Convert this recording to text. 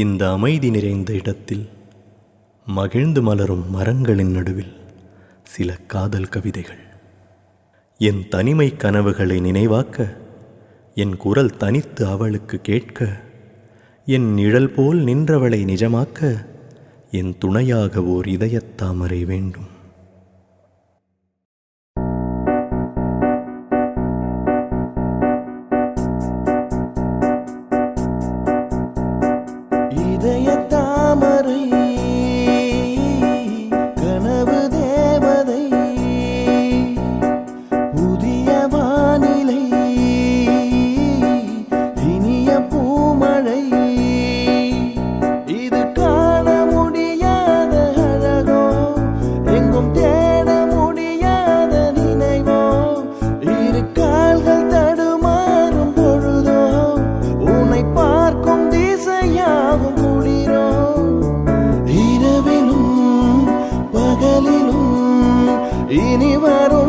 இந்த அமைதி நிறைந்த இடத்தில் மகிழ்ந்து மலரும் மரங்களின் நடுவில் சில காதல் கவிதைகள். என் தனிமை கனவுகளை நினைவாக்க என் குரல் தனித்து அவளுக்கு கேட்க, என் நிழல் போல் நின்றவளை நிஜமாக்க என் துணையாக ஓர் இதயத்தாமரை வேண்டும். இதயத்தாமரை கனவு தேவதை, புதிய வானிலை இனிய பூமழை, இது காண முடியாத அழகோ, எங்கும் தேட முடியாத நினைவோ, இரு கால்கள் தடுமாறும் பொழுதோ, உன்னை பார்க்கும் திசையாகும் குளிரோ, இரவிலும் பகலிலும் இனி வரும்